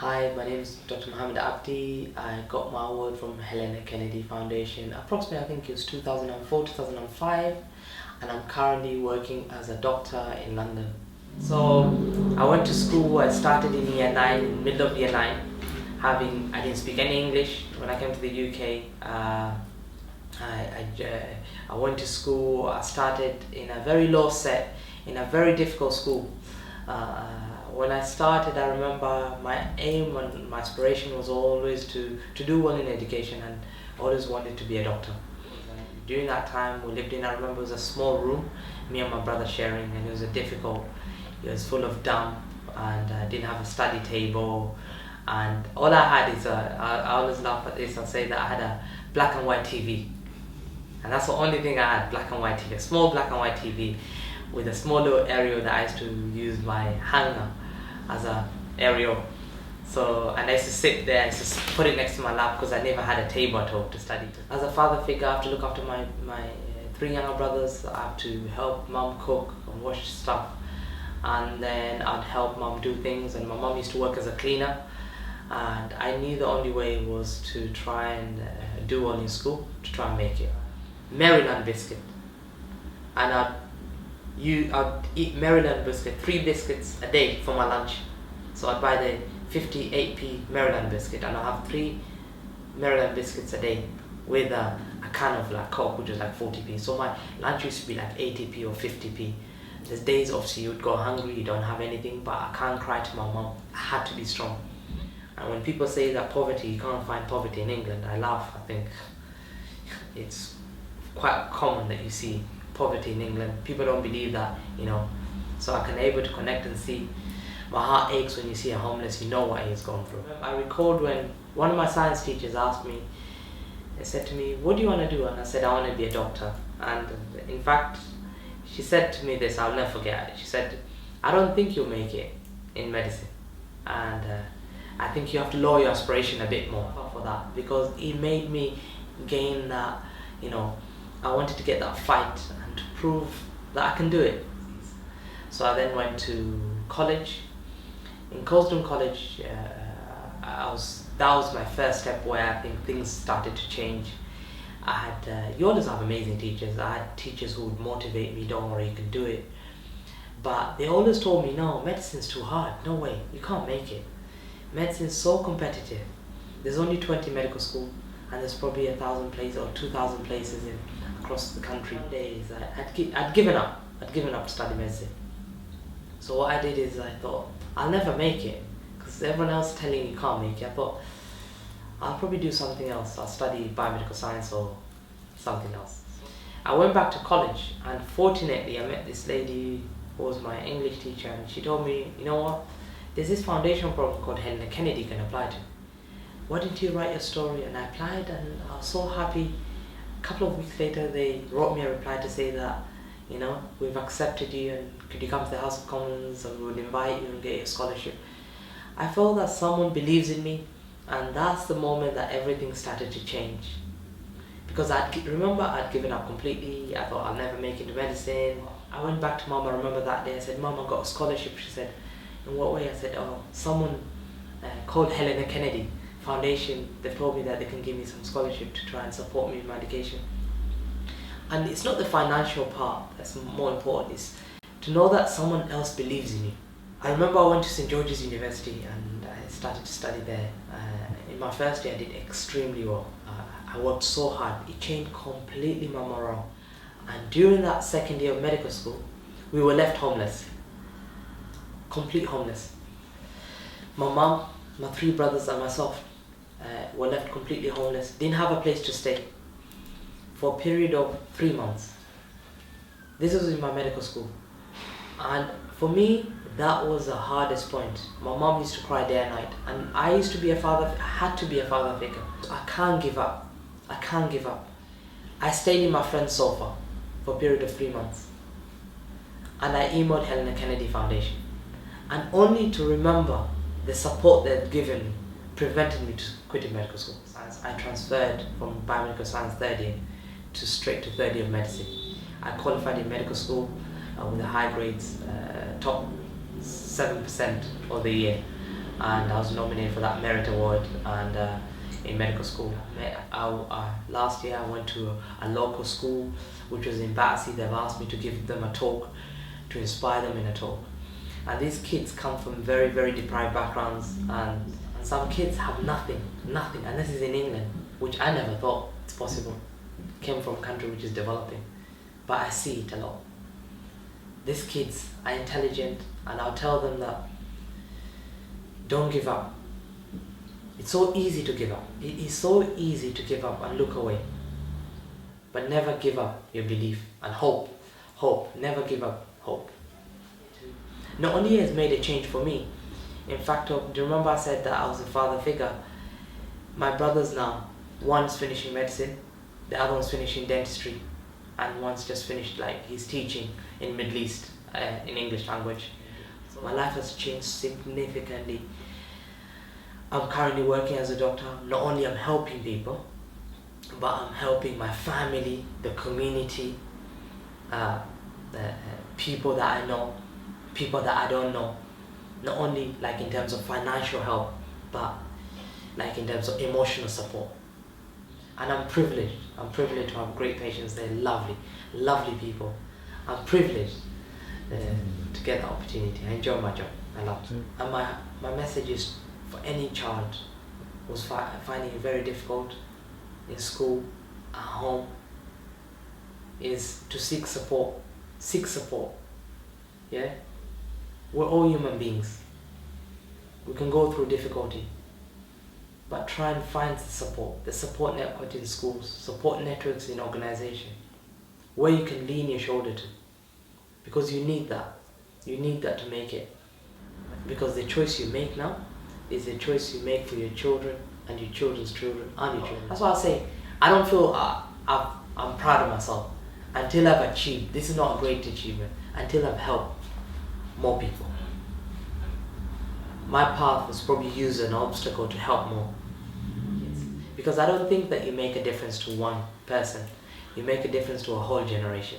Hi, my name is Dr. Mohamed Abdi. I got my award from Helena Kennedy Foundation approximately, I think it was 2004, 2005, and I'm currently working as a doctor in London. So I went to school. I started in year 9, in middle of year 9. I didn't speak any English when I came to the UK. I went to school. I started in a very low set, in a very difficult school. When I started, I remember my aim and my aspiration was always to do well in education, and always wanted to be a doctor. During that time we lived in, I remember it was a small room, me and my brother sharing, and it was it was full of damp, and I didn't have a study table, and all I had is I always laugh at this, I say that I had a black and white TV, and that's the only thing I had, black and white TV, a small black and white TV with a small little aerial that I used to use my hanger as a aerial. So, and I used to sit there, I used to put it next to my lap because I never had a table at all to study. As a father figure, I have to look after my three younger brothers. I have to help mom cook and wash stuff, and then I'd help mom do things, and my mom used to work as a cleaner, and I knew the only way was to try and do well in school, to try and make it. Maryland biscuit, and I'd eat Maryland biscuit, 3 biscuits a day for my lunch. So I'd buy the 58p Maryland biscuit, and I'll have 3 Maryland biscuits a day with a can of like Coke, which is like 40p. So my lunch used to be like 80p or 50p. There's days obviously you would go hungry, you don't have anything, but I can't cry to my mom. I had to be strong. And when people say that poverty, you can't find poverty in England, I laugh. I think it's quite common that you see poverty in England. People don't believe that, so I can able to connect and see. My heart aches when you see a homeless, you know what he's gone through. I recalled when one of my science teachers asked me, they said to me, what do you want to do? And I said, I want to be a doctor. And in fact, she said to me this, I'll never forget it. She said, I don't think you'll make it in medicine, and I think you have to lower your aspiration a bit more for that, because it made me gain that, I wanted to get that fight and to prove that I can do it. So I then went to college. In Colston College, that was my first step where I think things started to change. I had, you always have amazing teachers. I had teachers who would motivate me, don't worry, you can do it. But they always told me, no, medicine's too hard, no way, you can't make it. Medicine's so competitive. There's only 20 medical schools, and there's probably 1,000 places or 2,000 places across the country. One day I'd given up to study medicine. So what I did is I thought, I'll never make it, because everyone else is telling you can't make it. I thought, I'll probably do something else. I'll study biomedical science or something else. I went back to college, and fortunately I met this lady who was my English teacher, and she told me, you know what, there's this foundation program called Helena Kennedy you can apply to. Why didn't you write your story? And I applied, and I was so happy. A couple of weeks later they wrote me a reply to say that, we've accepted you, and could you come to the House of Commons, and we would invite you and get your scholarship. I felt that someone believes in me, and that's the moment that everything started to change. Because remember I'd given up completely. I thought I'll never make it into medicine. I went back to Mom. I remember that day I said, Mom, I got a scholarship. She said, in what way? I said, oh, someone called Helena Kennedy Foundation, they've told me that they can give me some scholarship to try and support me with my education. And it's not the financial part that's more important, it's to know that someone else believes in you. I remember I went to St. George's University, and I started to study there. In my first year I did extremely well. I worked so hard, it changed completely my morale. And during that second year of medical school, we were left homeless. Complete homeless. My mom, my 3 brothers and myself were left completely homeless, didn't have a place to stay for a period of 3 months. This was in my medical school. And for me, that was the hardest point. My mom used to cry day and night, and I used to be a father, I had to be a father figure. I can't give up. I can't give up. I stayed in my friend's sofa for a period of 3 months, and I emailed Helena Kennedy Foundation, and only to remember the support they'd given me prevented me to quitting medical school. I transferred from biomedical science 3rd year to straight to 3rd year of medicine. I qualified in medical school with the high grades, top 7% of the year. and I was nominated for that merit award. And in medical school, last year I went to a local school which was in Battersea. They've asked me to give them a talk, to inspire them in a talk. And these kids come from very, very deprived backgrounds, and some kids have nothing, and this is in England, which I never thought it's possible. Came from a country which is developing, but I see it a lot. These kids are intelligent, and I'll tell them that don't give up. It's so easy to give up. It is so easy to give up and look away. But never give up your belief and hope. Hope. Never give up hope. Not only has made a change for me, in fact, do you remember I said that I was a father figure? My brothers now, one's finishing medicine, the other one's finishing dentistry, and one's just finished, like, he's teaching in Middle East, in English language. So my life has changed significantly. I'm currently working as a doctor. Not only I'm helping people, but I'm helping my family, the community, the people that I know, people that I don't know. Not only like in terms of financial help, but like in terms of emotional support. And I'm privileged to have great patients. They're lovely, lovely people. I'm privileged to get the opportunity. I enjoy my job. I love it. And my message is for any child who's finding it very difficult in school, at home, is to seek support. Seek support. Yeah? We're all human beings. We can go through difficulty, but try and find the support network in schools, support networks in organizations, where you can lean your shoulder to, because you need that. You need that to make it, because the choice you make now is the choice you make for your children and your children's children and your children. That's why I say I don't feel I'm proud of myself until I've achieved. This is not a great achievement until I've helped more people. My path was probably used as an obstacle to help more. Because I don't think that you make a difference to one person. You make a difference to a whole generation.